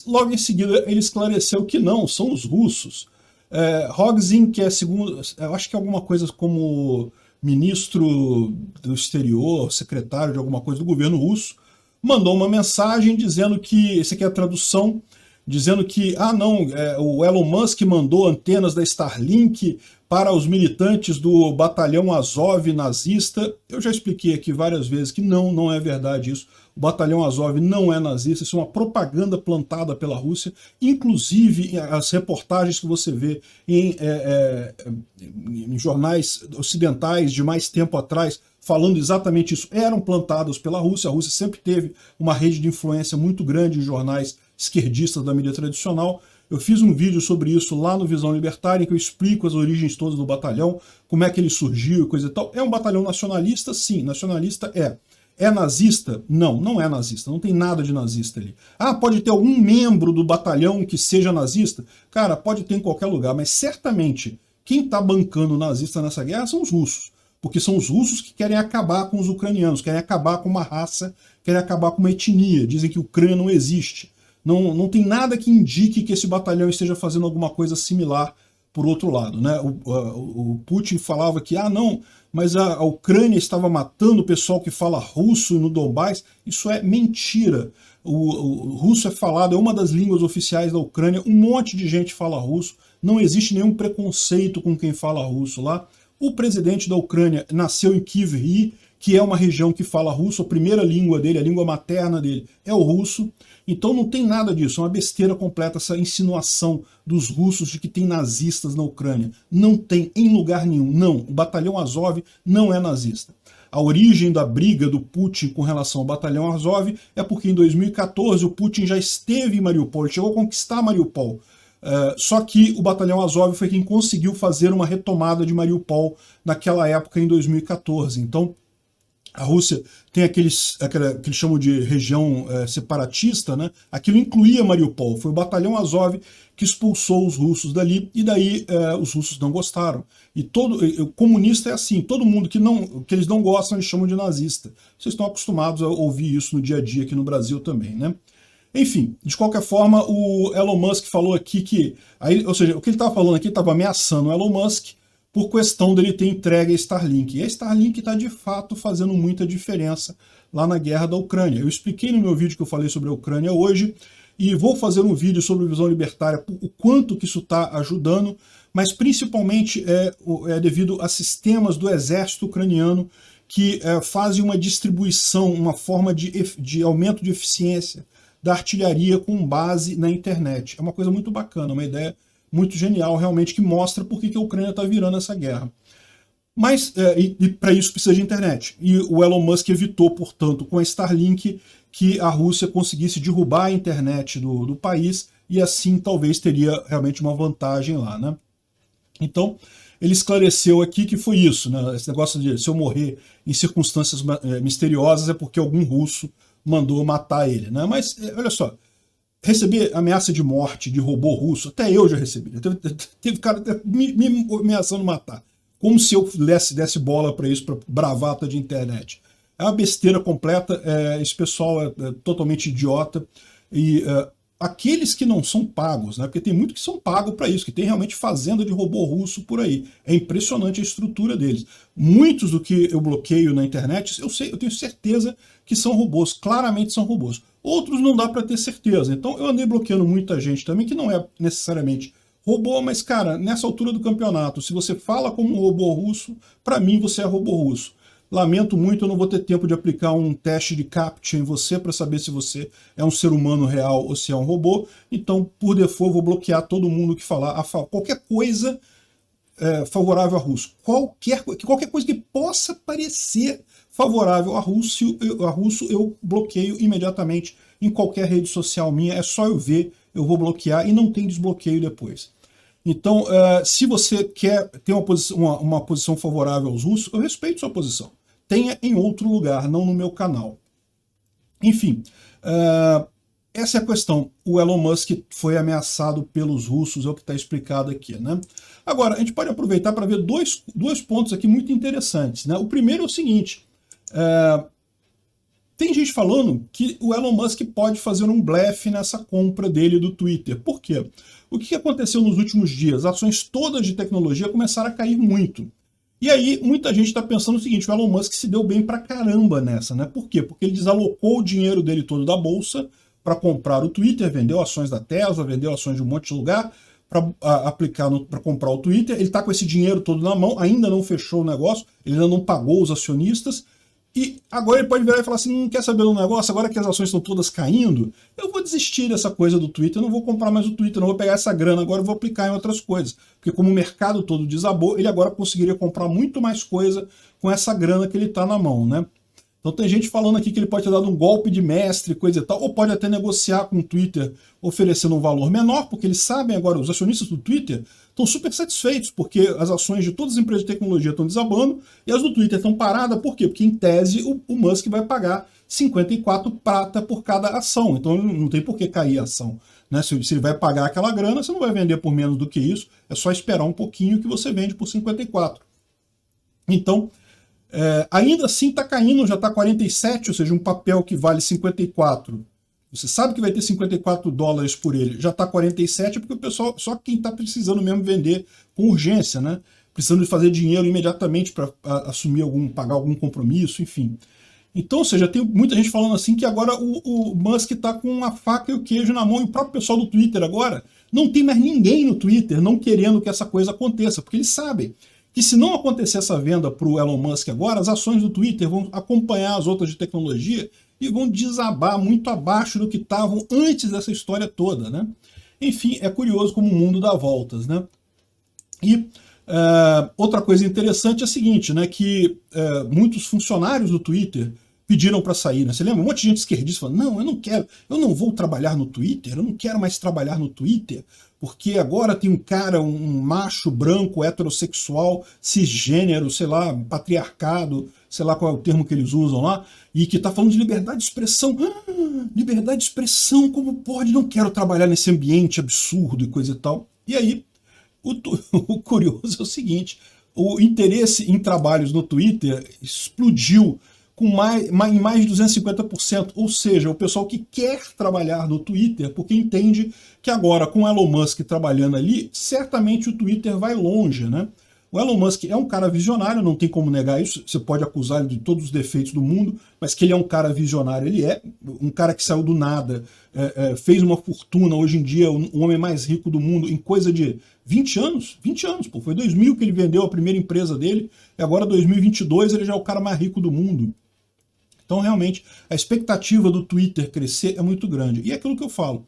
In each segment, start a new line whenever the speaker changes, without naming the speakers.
Logo em seguida, ele esclareceu que não, são os russos. Rogozin, que é segundo, eu acho que é alguma coisa como ministro do exterior, secretário de alguma coisa do governo russo, mandou uma mensagem dizendo que, essa aqui é a tradução, dizendo que, não, o Elon Musk mandou antenas da Starlink para os militantes do batalhão Azov nazista. Eu já expliquei aqui várias vezes que não é verdade isso. O batalhão Azov não é nazista, isso é uma propaganda plantada pela Rússia. Inclusive, as reportagens que você vê em jornais ocidentais de mais tempo atrás, falando exatamente isso, eram plantadas pela Rússia. A Rússia sempre teve uma rede de influência muito grande em jornais esquerdistas da mídia tradicional. Eu fiz um vídeo sobre isso lá no Visão Libertária, em que eu explico as origens todas do batalhão, como é que ele surgiu e coisa e tal. É um batalhão nacionalista? Sim, nacionalista é. É nazista? Não, não é nazista, não tem nada de nazista ali. Pode ter algum membro do batalhão que seja nazista? Cara, pode ter em qualquer lugar, mas certamente quem está bancando nazista nessa guerra são os russos. Porque são os russos que querem acabar com os ucranianos, querem acabar com uma raça, querem acabar com uma etnia, dizem que a Ucrânia não existe. Não tem nada que indique que esse batalhão esteja fazendo alguma coisa similar por outro lado, né? O Putin falava que, não, mas a Ucrânia estava matando o pessoal que fala russo no Donbás. Isso é mentira. O russo é falado, é uma das línguas oficiais da Ucrânia, um monte de gente fala russo, não existe nenhum preconceito com quem fala russo lá. O presidente da Ucrânia nasceu em Kryvyi, que é uma região que fala russo, a primeira língua dele, a língua materna dele é o russo. Então não tem nada disso, é uma besteira completa essa insinuação dos russos de que tem nazistas na Ucrânia. Não tem em lugar nenhum, não. O batalhão Azov não é nazista. A origem da briga do Putin com relação ao batalhão Azov é porque em 2014 o Putin já esteve em Mariupol, ele chegou a conquistar Mariupol. Só que o batalhão Azov foi quem conseguiu fazer uma retomada de Mariupol naquela época, em 2014. Então, a Rússia tem aquele que eles chamam de região separatista, né? Aquilo incluía Mariupol. Foi o batalhão Azov que expulsou os russos dali, e daí os russos não gostaram. E o comunista é assim, todo mundo que eles não gostam, eles chamam de nazista. Vocês estão acostumados a ouvir isso no dia a dia aqui no Brasil também, né? Enfim, de qualquer forma, o Elon Musk falou aqui que, ou seja, o que ele estava falando aqui, estava ameaçando o Elon Musk por questão dele ter entregue a Starlink. E a Starlink está de fato fazendo muita diferença lá na guerra da Ucrânia. Eu expliquei no meu vídeo que eu falei sobre a Ucrânia hoje, e vou fazer um vídeo sobre Visão Libertária, o quanto que isso está ajudando, mas principalmente é devido a sistemas do exército ucraniano que fazem uma distribuição, uma forma de aumento de eficiência da artilharia com base na internet. É uma coisa muito bacana, uma ideia muito genial, realmente, que mostra por que a Ucrânia está virando essa guerra. Mas, para isso precisa de internet. E o Elon Musk evitou, portanto, com a Starlink, que a Rússia conseguisse derrubar a internet do país, e assim talvez teria realmente uma vantagem lá, né? Então, ele esclareceu aqui que foi isso, né? Esse negócio de se eu morrer em circunstâncias misteriosas é porque algum russo mandou matar ele, né? Mas, olha só, receber ameaça de morte de robô russo, até eu já recebi. Teve cara me ameaçando matar. Como se eu desse bola para isso, para bravata de internet. É uma besteira completa, esse pessoal é totalmente idiota. E aqueles que não são pagos, né? Porque tem muito que são pagos para isso, que tem realmente fazenda de robô russo por aí. É impressionante a estrutura deles. Muitos do que eu bloqueio na internet, eu tenho certeza que são robôs, claramente são robôs. Outros não dá para ter certeza. Então eu andei bloqueando muita gente também, que não é necessariamente robô, mas cara, nessa altura do campeonato, se você fala como um robô russo, para mim você é robô russo. Lamento muito, eu não vou ter tempo de aplicar um teste de CAPTCHA em você para saber se você é um ser humano real ou se é um robô. Então, por default, eu vou bloquear todo mundo que falar qualquer coisa favorável a russo. Qualquer coisa que possa parecer favorável a russo, eu bloqueio imediatamente em qualquer rede social minha. É só eu ver, eu vou bloquear e não tem desbloqueio depois. Então, se você quer ter uma posição favorável aos russos, eu respeito sua posição. Tenha em outro lugar, não no meu canal. Enfim, essa é a questão. O Elon Musk foi ameaçado pelos russos, é o que está explicado aqui, né? Agora, a gente pode aproveitar para ver dois pontos aqui muito interessantes, né? O primeiro é o seguinte, Tem gente falando que o Elon Musk pode fazer um blefe nessa compra dele do Twitter. Por quê? O que aconteceu nos últimos dias? As ações todas de tecnologia começaram a cair muito. E aí, muita gente está pensando o seguinte, o Elon Musk se deu bem pra caramba nessa, né? Por quê? Porque ele desalocou o dinheiro dele todo da bolsa para comprar o Twitter, vendeu ações da Tesla, vendeu ações de um monte de lugar para aplicar, para comprar o Twitter. Ele está com esse dinheiro todo na mão, ainda não fechou o negócio, ele ainda não pagou os acionistas, e agora ele pode virar e falar assim, não quer saber do negócio, agora que as ações estão todas caindo, eu vou desistir dessa coisa do Twitter, eu não vou comprar mais o Twitter, não vou pegar essa grana agora e vou aplicar em outras coisas. Porque como o mercado todo desabou, ele agora conseguiria comprar muito mais coisa com essa grana que ele está na mão, né? Então tem gente falando aqui que ele pode ter dado um golpe de mestre, coisa e tal, ou pode até negociar com o Twitter oferecendo um valor menor, porque eles sabem agora, os acionistas do Twitter estão super satisfeitos, porque as ações de todas as empresas de tecnologia estão desabando e as do Twitter estão paradas. Por quê? Porque em tese o Musk vai pagar 54 prata por cada ação, então não tem por que cair a ação. Né? Se ele vai pagar aquela grana, você não vai vender por menos do que isso, é só esperar um pouquinho que você vende por 54. Então, ainda assim está caindo, já está 47, ou seja, um papel que vale 54. Você sabe que vai ter 54 dólares por ele, já está 47, porque o pessoal, só quem está precisando mesmo vender com urgência, né? Precisando de fazer dinheiro imediatamente para assumir pagar algum compromisso, enfim. Então, ou seja, tem muita gente falando assim que agora o Musk está com a faca e o queijo na mão, e o próprio pessoal do Twitter agora não tem mais ninguém no Twitter não querendo que essa coisa aconteça, porque eles sabem que se não acontecer essa venda para o Elon Musk agora, as ações do Twitter vão acompanhar as outras de tecnologia e vão desabar muito abaixo do que estavam antes dessa história toda, né? Enfim, é curioso como o mundo dá voltas, né? E outra coisa interessante é a seguinte, né? Que muitos funcionários do Twitter pediram para sair, né? Você lembra? Um monte de gente esquerdista falando, não, eu não quero, eu não vou trabalhar no Twitter, eu não quero mais trabalhar no Twitter, porque agora tem um cara, um macho branco, heterossexual, cisgênero, sei lá, patriarcado, sei lá qual é o termo que eles usam lá, e que está falando de liberdade de expressão. Liberdade de expressão, como pode? Não quero trabalhar nesse ambiente absurdo e coisa e tal. E aí, o curioso é o seguinte, o interesse em trabalhos no Twitter explodiu em mais de 250%, ou seja, o pessoal que quer trabalhar no Twitter, porque entende que agora, com o Elon Musk trabalhando ali, certamente o Twitter vai longe, né? O Elon Musk é um cara visionário, não tem como negar isso, você pode acusar ele de todos os defeitos do mundo, mas que ele é um cara visionário, ele é um cara que saiu do nada, fez uma fortuna, hoje em dia o homem mais rico do mundo em coisa de 20 anos, pô, foi 2000 que ele vendeu a primeira empresa dele, e agora 2022 ele já é o cara mais rico do mundo. Então, realmente, a expectativa do Twitter crescer é muito grande. E é aquilo que eu falo.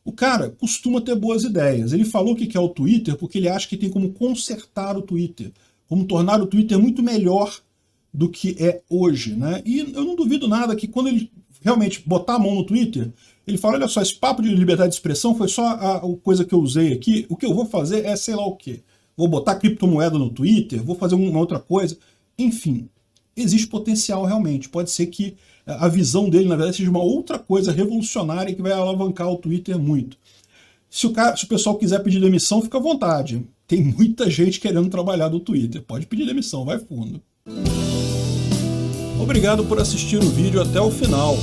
O cara costuma ter boas ideias. Ele falou que quer o Twitter porque ele acha que tem como consertar o Twitter, como tornar o Twitter muito melhor do que é hoje, né? E eu não duvido nada que quando ele realmente botar a mão no Twitter, ele fala, olha só, esse papo de liberdade de expressão foi só a coisa que eu usei aqui, o que eu vou fazer é sei lá o quê. Vou botar criptomoeda no Twitter, vou fazer uma outra coisa, enfim. Existe potencial realmente, pode ser que a visão dele, na verdade, seja uma outra coisa revolucionária que vai alavancar o Twitter muito. Se o pessoal quiser pedir demissão, fica à vontade. Tem muita gente querendo trabalhar no Twitter, pode pedir demissão, vai fundo. Obrigado por assistir o vídeo até o final.